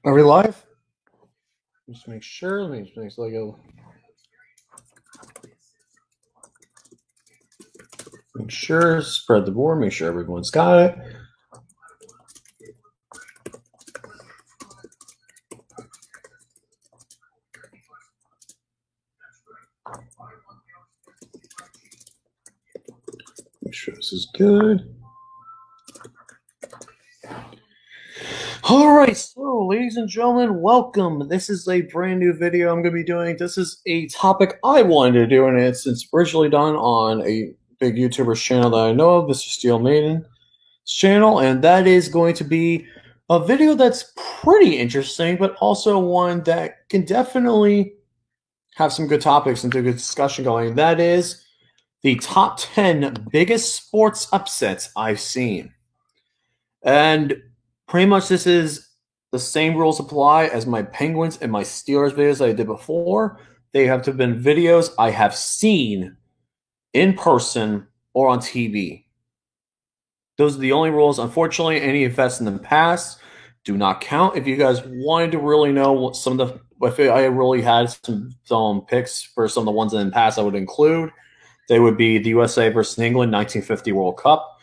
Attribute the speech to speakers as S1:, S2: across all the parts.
S1: Are we live? Just make sure. Let me just make sure I go. Make sure, spread the board, make sure everyone's got it. Make sure this is good. All right, so ladies and gentlemen, welcome. This is a brand new video I'm going to be doing. This is a topic I wanted to do, and it's originally done on a big YouTuber's channel that I know of, Mr. Steel Maiden's channel, and that is going to be a video that's pretty interesting, but also one that can definitely have some good topics and do good discussion going. That is the top 10 biggest sports upsets I've seen. And pretty much this is the same rules apply as my Penguins and my Steelers videos I did before. They have to have been videos I have seen in person or on TV. Those are the only rules. Unfortunately, any events in the past do not count. If you guys wanted to really know what some of the, if I really had some picks for some of the ones in the past I would include, they would be the USA versus England 1950 World Cup.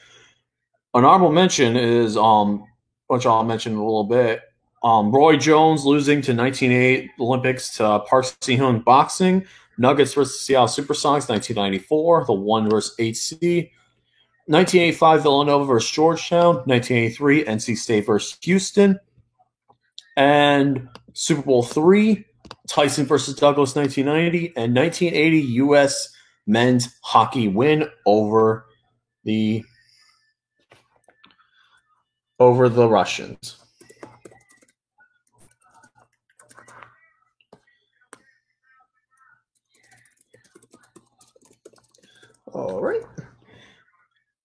S1: An honorable mention is, which I'll mention in a little bit, Roy Jones losing to 1988 Olympics to Park Si-Hyun boxing, Nuggets versus Seattle Supersonics 1994, the 1 versus 8 seed, 1985 Villanova versus Georgetown, 1983 NC State versus Houston, and Super Bowl III, Tyson versus Douglas 1990, and 1980 U.S. men's hockey win over the Russians. All right.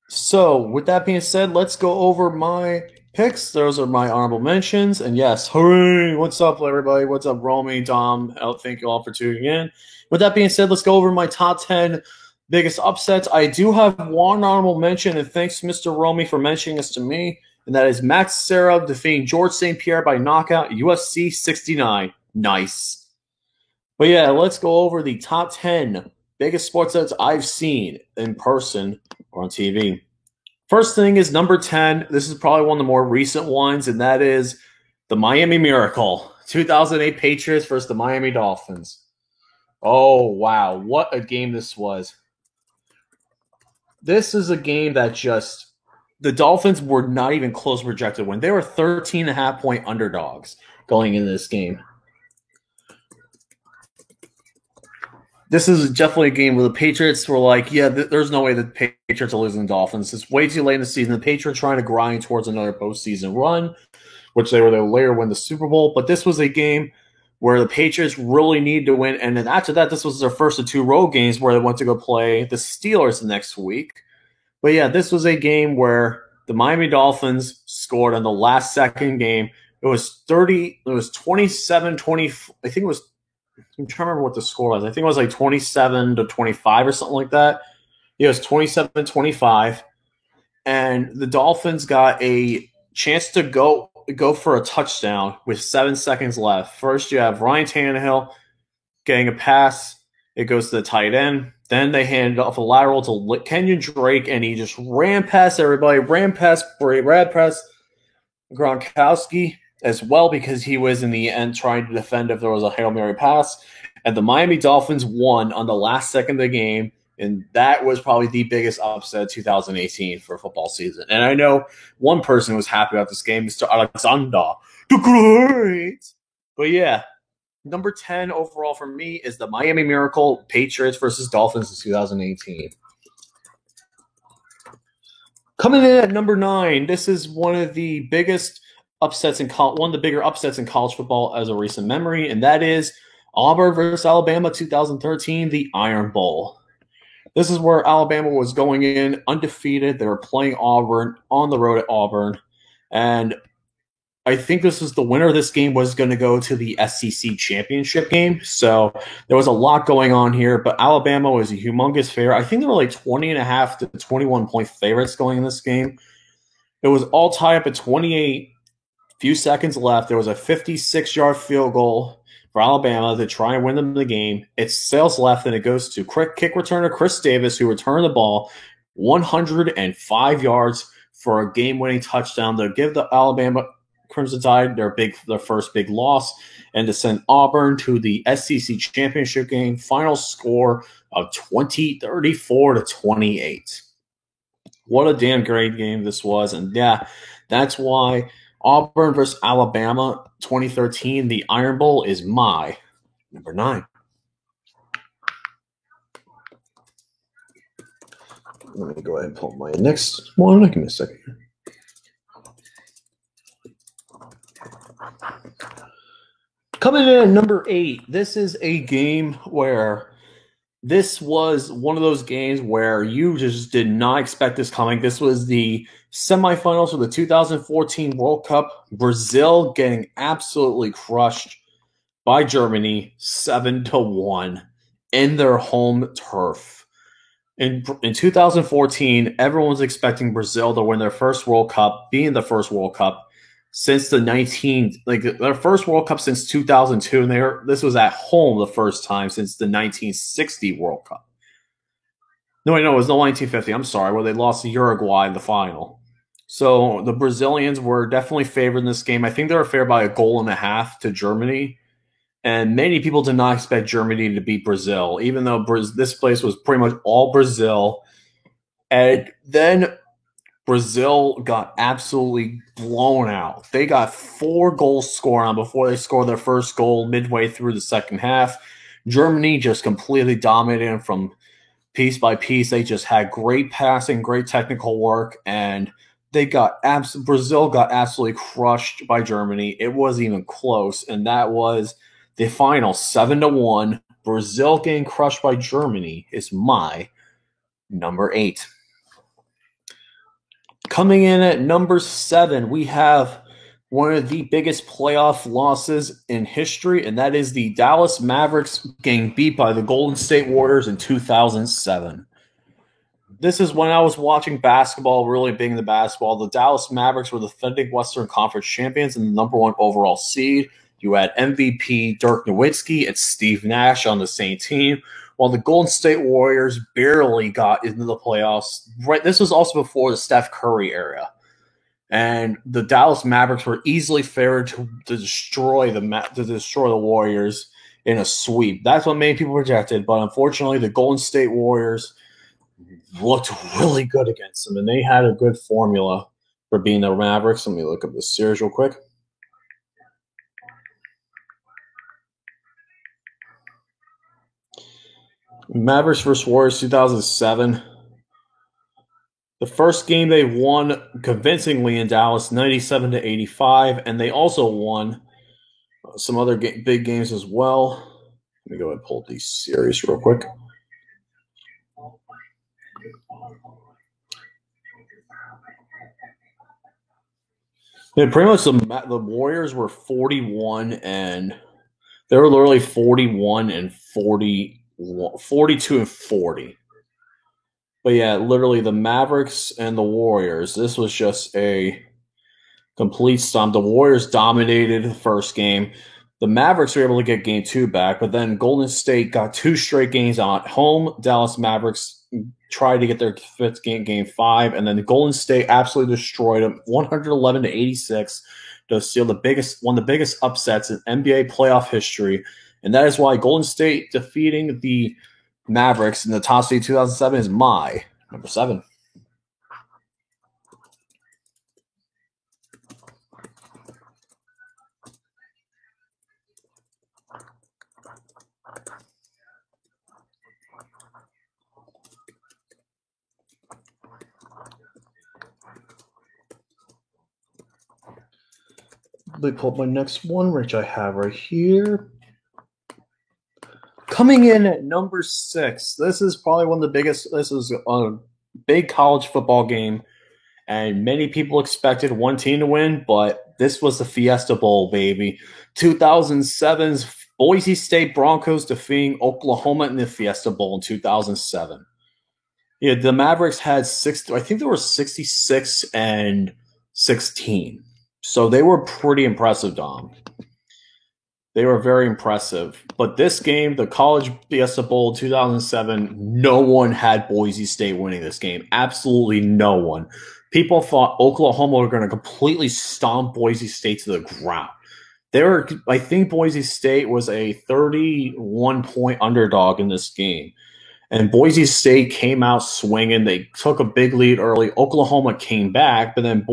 S1: So, with that being said, let's go over my picks. Those are my honorable mentions. And yes, hooray! What's up, everybody? What's up, Romy, Dom? Thank you all for tuning in. With that being said, let's go over my top 10 biggest upsets. I do have one honorable mention, and thanks, Mr. Romy, for mentioning this to me. And that is Max Serra defeating George St. Pierre by knockout, UFC 69. Nice. But yeah, let's go over the top 10 biggest sports events I've seen in person or on TV. First thing is number 10. This is probably one of the more recent ones, and that is the Miami Miracle. 2008 Patriots versus the Miami Dolphins. Oh, wow. What a game this was. This is a game that just... The Dolphins were not even close projected when they were 13.5-point underdogs going into this game. This is definitely a game where the Patriots were like, yeah, there's no way the Patriots are losing the Dolphins. It's way too late in the season. The Patriots trying to grind towards another postseason run, which they were going to later win the Super Bowl. But this was a game where the Patriots really needed to win. And then after that, this was their first of 2 road games where they went to go play the Steelers the next week. But yeah, this was a game where the Miami Dolphins scored on the last second game. It was 27-20. I think it was, I'm trying to remember what the score was. I think it was like 27-25 or something like that. It was 27-25. And the Dolphins got a chance to go for a touchdown with 7 seconds left. First, you have Ryan Tannehill getting a pass. It goes to the tight end. Then they hand off a lateral to Kenyon Drake, and he just ran past everybody, ran past Gronkowski as well because he was in the end trying to defend if there was a Hail Mary pass. And the Miami Dolphins won on the last second of the game, and that was probably the biggest upset of 2018 for a football season. And I know one person was happy about this game, Mr. Alexander the Great. But yeah. Number 10 overall for me is the Miami Miracle Patriots versus Dolphins in 2018. Coming in at number 9, this is one of the biggest upsets in one of the bigger upsets in college football as a recent memory, and that is Auburn versus Alabama 2013, the Iron Bowl. This is where Alabama was going in undefeated. They were playing Auburn on the road at Auburn, and I think this was the winner of this game was going to go to the SEC championship game. So there was a lot going on here, but Alabama was a humongous favorite. I think they were like 20.5 to 21-point favorites going in this game. It was all tied up at 28 Few seconds left. There was a 56-yard field goal for Alabama to try and win them the game. It sails left, and it goes to kick returner Chris Davis, who returned the ball 105 yards for a game-winning touchdown to give the Alabama Crimson Tide their first big loss and to send Auburn to the SEC championship game. Final score of 34-28. What a damn great game this was, and yeah, that's why Auburn versus Alabama 2013, the Iron Bowl, is my number 9. Let me go ahead and pull my next one. Give me a second here. Coming in at number 8, this is a game where this was one of those games where you just did not expect this coming. This was the semifinals for the 2014 World Cup. Brazil getting absolutely crushed by Germany 7-1 in their home turf. In 2014, everyone was expecting Brazil to win their first World Cup, being the first World Cup since their first World Cup since 2002, and this was at home the first time since the 1960 World Cup. No, it was the 1950. I'm sorry, where they lost to Uruguay in the final. So the Brazilians were definitely favored in this game. I think they were favored by 1.5 goals to Germany, and many people did not expect Germany to beat Brazil, even though this place was pretty much all Brazil. And then Brazil got absolutely blown out. They got 4 goals scored on before they scored their first goal midway through the second half. Germany just completely dominated from piece by piece. They just had great passing, great technical work, and Brazil got absolutely crushed by Germany. It wasn't even close, and that was the final 7-1. Brazil getting crushed by Germany is my number 8. Coming in at number 7, we have one of the biggest playoff losses in history, and that is the Dallas Mavericks getting beat by the Golden State Warriors in 2007. This is when I was watching basketball, really big into basketball. The Dallas Mavericks were the defending Western Conference champions and the number 1 overall seed. You had MVP Dirk Nowitzki and Steve Nash on the same team, while the Golden State Warriors barely got into the playoffs. Right, this was also before the Steph Curry era, and the Dallas Mavericks were easily favored to destroy the Warriors in a sweep. That's what many people projected, but unfortunately, the Golden State Warriors looked really good against them, and they had a good formula for being the Mavericks. Let me look up the series real quick. Mavericks versus Warriors 2007. The first game they won convincingly in Dallas, 97-85, and they also won some other big games as well. Let me go ahead and pull up these series real quick. Yeah, pretty much the Warriors were 41, and they were literally 41 and 40. 42 and 40. But yeah, literally the Mavericks and the Warriors, this was just a complete stomp. The Warriors dominated the first game. The Mavericks were able to get game 2 back, but then Golden State got 2 straight games at home. Dallas Mavericks tried to get their 5th game 5, and then the Golden State absolutely destroyed them 111-86 to steal one of the biggest upsets in NBA playoff history. And that is why Golden State defeating the Mavericks in the top seed 2007 is my number 7. Let me pull up my next one, which I have right here. Coming in at number 6, this is probably one of the biggest. This is a big college football game, and many people expected one team to win, but this was the Fiesta Bowl, baby. 2007's Boise State Broncos defeating Oklahoma in the Fiesta Bowl in 2007. Yeah, the Mavericks had I think they were 66-16. So they were pretty impressive, Dom. They were very impressive. But this game, the College Fiesta Bowl 2007, no one had Boise State winning this game. Absolutely no one. People thought Oklahoma were going to completely stomp Boise State to the ground. I think Boise State was a 31-point underdog in this game. And Boise State came out swinging. They took a big lead early. Oklahoma came back, but then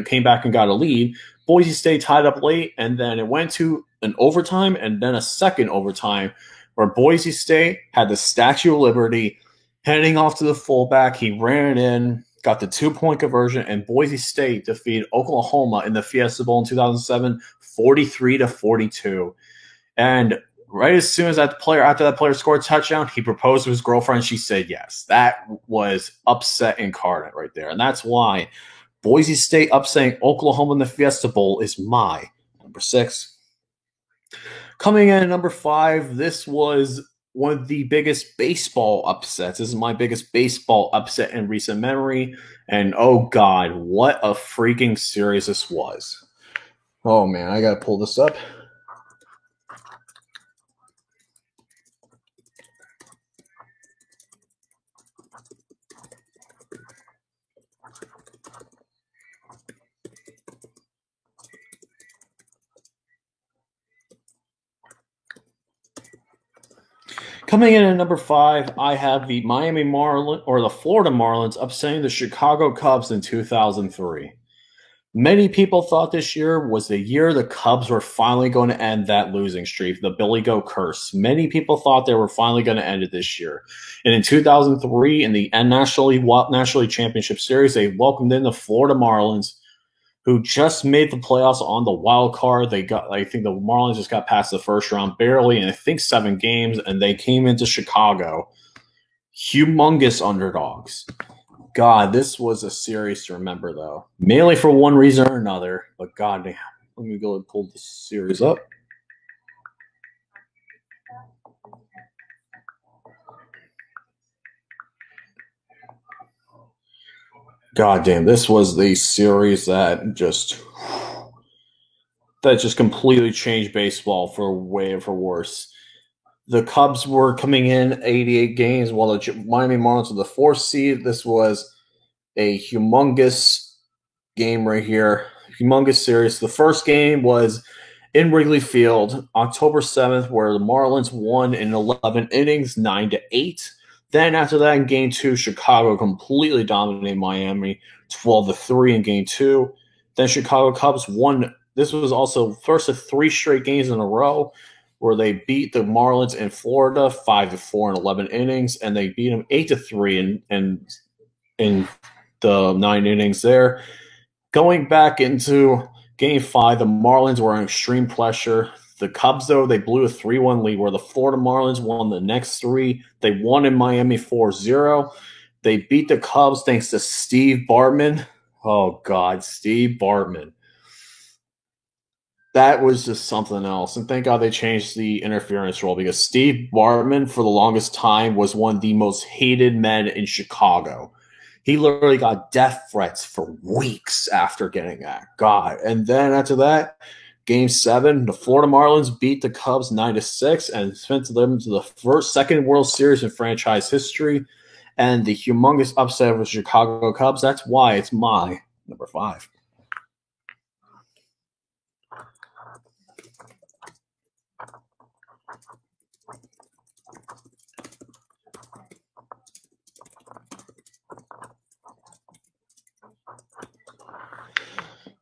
S1: came back and got a lead. Boise State tied up late, and then it went to an overtime and then a second overtime where Boise State had the Statue of Liberty heading off to the fullback. He ran it in, got the 2-point conversion, and Boise State defeated Oklahoma in the Fiesta Bowl in 2007, 43-42. And right as soon as after that player scored a touchdown, he proposed to his girlfriend. She said yes. That was upset incarnate right there. And that's why Boise State upsetting Oklahoma in the Fiesta Bowl is my number 6. Coming in at number 5, this was one of the biggest baseball upsets. This is my biggest baseball upset in recent memory. And oh God, what a freaking series this was. Oh man, I gotta pull this up. Coming in at number 5, I have the Miami Marlins, or the Florida Marlins, upsetting the Chicago Cubs in 2003. Many people thought this year was the year the Cubs were finally going to end that losing streak, the Billy Goat curse. Many people thought they were finally going to end it this year. And in 2003, in the National League Championship Series, they welcomed in the Florida Marlins, who just made the playoffs on the wild card. I think the Marlins just got past the first round barely, and I think 7 games, and they came into Chicago. Humongous underdogs. God, this was a series to remember, though. Mainly for one reason or another, but goddamn. Let me go and pull this series up. Goddamn, this was the series that just completely changed baseball for way for worse. The Cubs were coming in 88 games, while the Miami Marlins were the 4th seed. This was a humongous game right here, humongous series. The first game was in Wrigley Field, October 7th, where the Marlins won in 11 innings, 9-8. Then after that, in Game 2, Chicago completely dominated Miami, 12-3 in Game 2. Then Chicago Cubs won. This was also first of 3 straight games in a row where they beat the Marlins in Florida 5-4 in 11 innings, and they beat them 8-3 in the 9 innings there. Going back into Game 5, the Marlins were under extreme pressure. The Cubs, though, they blew a 3-1 lead, where the Florida Marlins won the next 3. They won in Miami 4-0. They beat the Cubs thanks to Steve Bartman. Oh, God, Steve Bartman. That was just something else. And thank God they changed the interference rule, because Steve Bartman, for the longest time, was one of the most hated men in Chicago. He literally got death threats for weeks after getting that. God. And then after that, Game 7, the Florida Marlins beat the Cubs 9-6 and sent them to the second World Series in franchise history, and the humongous upset of the Chicago Cubs. That's why it's my number 5.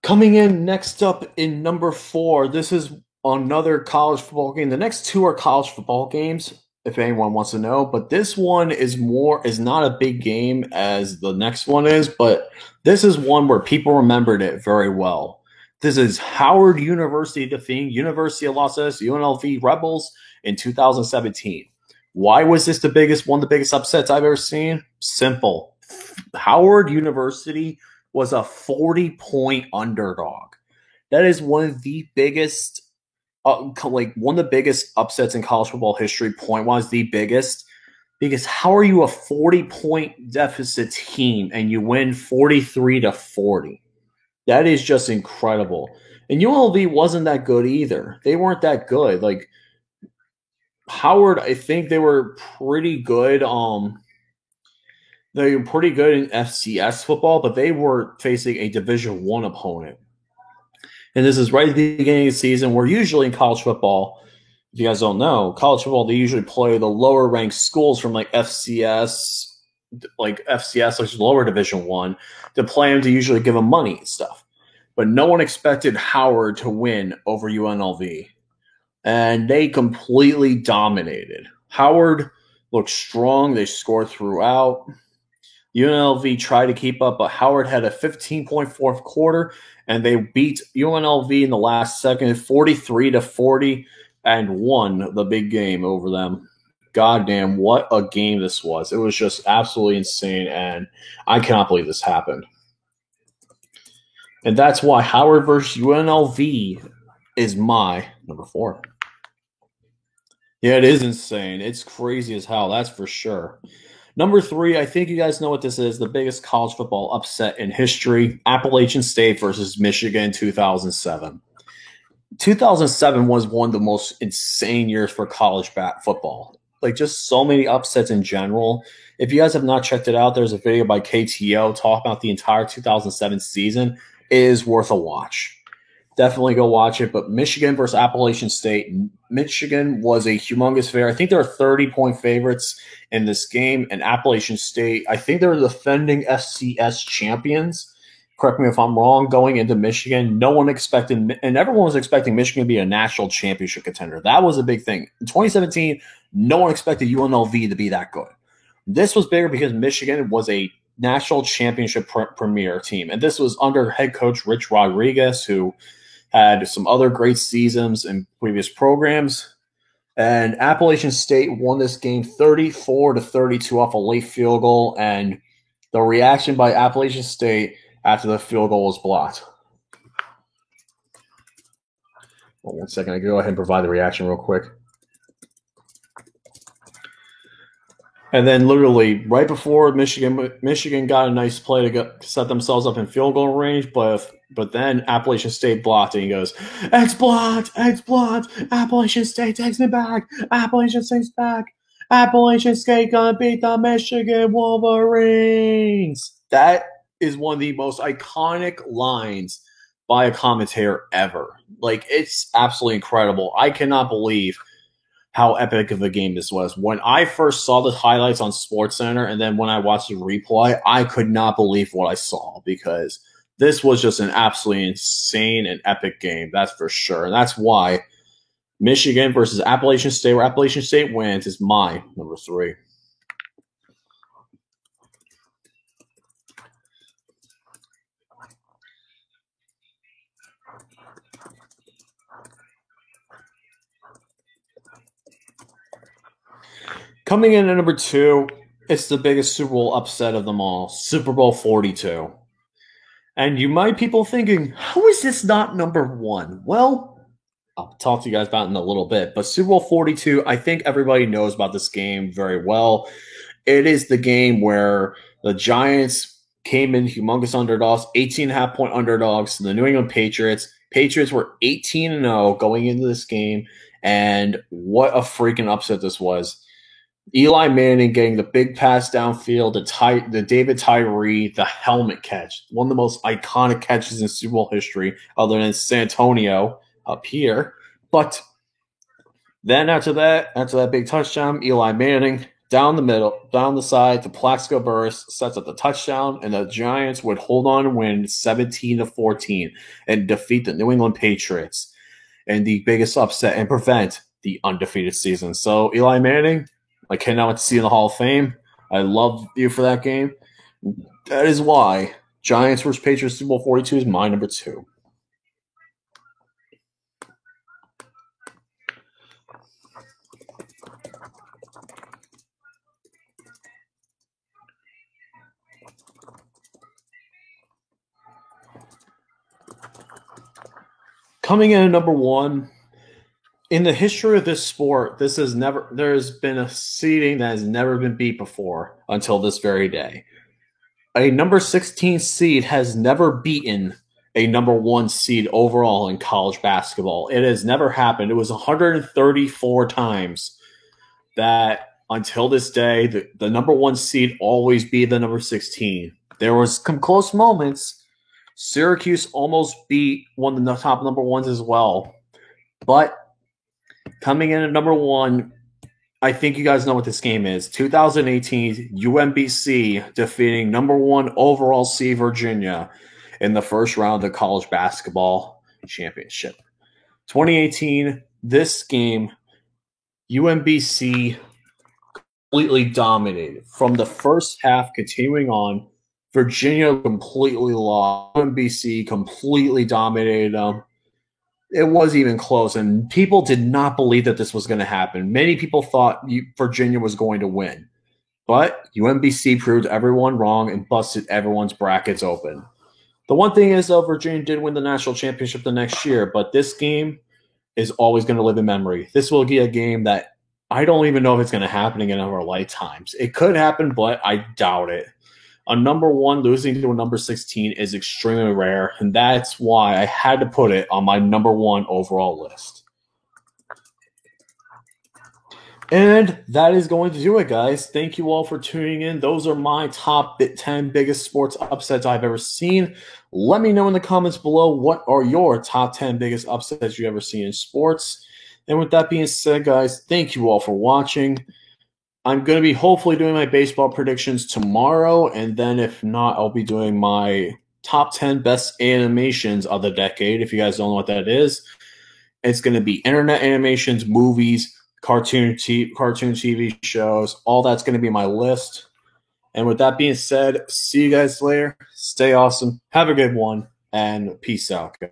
S1: Coming in next up in number 4, this is another college football game. The next 2 are college football games, if anyone wants to know, but this one is not a big game as the next one is, but this is one where people remembered it very well. This is Howard University defeating University of Los Angeles UNLV Rebels in 2017. Why was this one of the biggest upsets I've ever seen? Simple. Howard University was a 40-point underdog. That is one of the biggest, one of the biggest upsets in college football history. Point-wise, the biggest. Because how are you a 40-point deficit team and you win 43-40? That is just incredible. And UNLV wasn't that good either. They weren't that good. Like Howard, I think they were pretty good. They were pretty good in FCS football, but they were facing a Division One opponent. And this is right at the beginning of the season, where usually in college football, if you guys don't know, college football, they usually play the lower ranked schools from like FCS, which is lower Division One, to play them to usually give them money and stuff. But no one expected Howard to win over UNLV, and they completely dominated. Howard looked strong. They scored throughout. UNLV tried to keep up, but Howard had a 15-point fourth quarter, and they beat UNLV in the last second, 43-40, and won the big game over them. Goddamn, what a game this was! It was just absolutely insane, and I cannot believe this happened. And that's why Howard versus UNLV is my number 4. Yeah, it is insane. It's crazy as hell, that's for sure. Number 3, I think you guys know what this is, the biggest college football upset in history, Appalachian State versus Michigan 2007. 2007 was one of the most insane years for college football. Like, just so many upsets in general. If you guys have not checked it out, there's a video by KTO talking about the entire 2007 season. It is worth a watch. Definitely go watch it. But Michigan versus Appalachian State. Michigan was a humongous favorite. I think they were 30-point favorites in this game. And Appalachian State, I think they're the defending FCS champions. Correct me if I'm wrong, going into Michigan. No one expected, and everyone was expecting Michigan to be a national championship contender. That was a big thing. In 2017, no one expected UNLV to be that good. This was bigger because Michigan was a national championship premier team. And this was under head coach Rich Rodriguez, who had some other great seasons in previous programs. And Appalachian State won this game 34-32 off a late field goal. And the reaction by Appalachian State after the field goal was blocked. Well, 1 second. I can go ahead and provide the reaction real quick. And then literally right before Michigan got a nice play to set themselves up in field goal range, but then Appalachian State blocked it. And he goes, X blocked, Appalachian State takes me back, Appalachian State's back, Appalachian State gonna beat the Michigan Wolverines. That is one of the most iconic lines by a commentator ever. Like, it's absolutely incredible. I cannot believe how epic of a game this was. When I first saw the highlights on SportsCenter, and then when I watched the replay, I could not believe what I saw, because this was just an absolutely insane and epic game, that's for sure. And that's why Michigan versus Appalachian State, where Appalachian State wins, is my number 3. Coming in at number 2, it's the biggest Super Bowl upset of them all, Super Bowl 42. And you might people thinking, how is this not number 1? Well, I'll talk to you guys about it in a little bit. But Super Bowl 42, I think everybody knows about this game very well. It is the game where the Giants came in humongous underdogs, 18.5-point underdogs to the New England Patriots. Patriots were 18-0 going into this game, and what a freaking upset this was. Eli Manning getting the big pass downfield, the David Tyree, the helmet catch, one of the most iconic catches in Super Bowl history, other than Santonio up here. But then after that big touchdown, Eli Manning down the middle, down the side to Plaxico Burress sets up the touchdown, and the Giants would hold on and win 17-14 and defeat the New England Patriots in the biggest upset and prevent the undefeated season. So Eli Manning, I cannot see in the Hall of Fame. I love you for that game. That is why Giants vs. Patriots Super Bowl 42 is my number 2. Coming in at number 1, in the history of this sport, there's been a seeding that has never been beat before until this very day. A number 16 seed has never beaten a number one seed overall in college basketball. It has never happened. It was 134 times that until this day, the number one seed always be the number 16. There was some close moments. Syracuse almost beat one of the top number ones as well. But coming in at number one, I think you guys know what this game is. 2018 UMBC defeating number one overall seed Virginia in the first round of the college basketball championship. 2018, this game, UMBC completely dominated. From the first half continuing on, Virginia completely lost. UMBC completely dominated them. It wasn't even close, and people did not believe that this was going to happen. Many people thought Virginia was going to win, but UMBC proved everyone wrong and busted everyone's brackets open. The one thing is, though, Virginia did win the national championship the next year, but this game is always going to live in memory. This will be a game that I don't even know if it's going to happen again in our lifetimes. It could happen, but I doubt it. A number one losing to a number 16 is extremely rare, and that's why I had to put it on my number one overall list. And that is going to do it, guys. Thank you all for tuning in. Those are my top 10 biggest sports upsets I've ever seen. Let me know in the comments below what are your top 10 biggest upsets you've ever seen in sports. And with that being said, guys, thank you all for watching. I'm going to be hopefully doing my baseball predictions tomorrow, and then if not, I'll be doing my top 10 best animations of the decade. If you guys don't know what that is, it's going to be internet animations, movies, cartoon TV shows. All that's going to be my list. And with that being said, see you guys later. Stay awesome. Have a good one, and peace out, guys.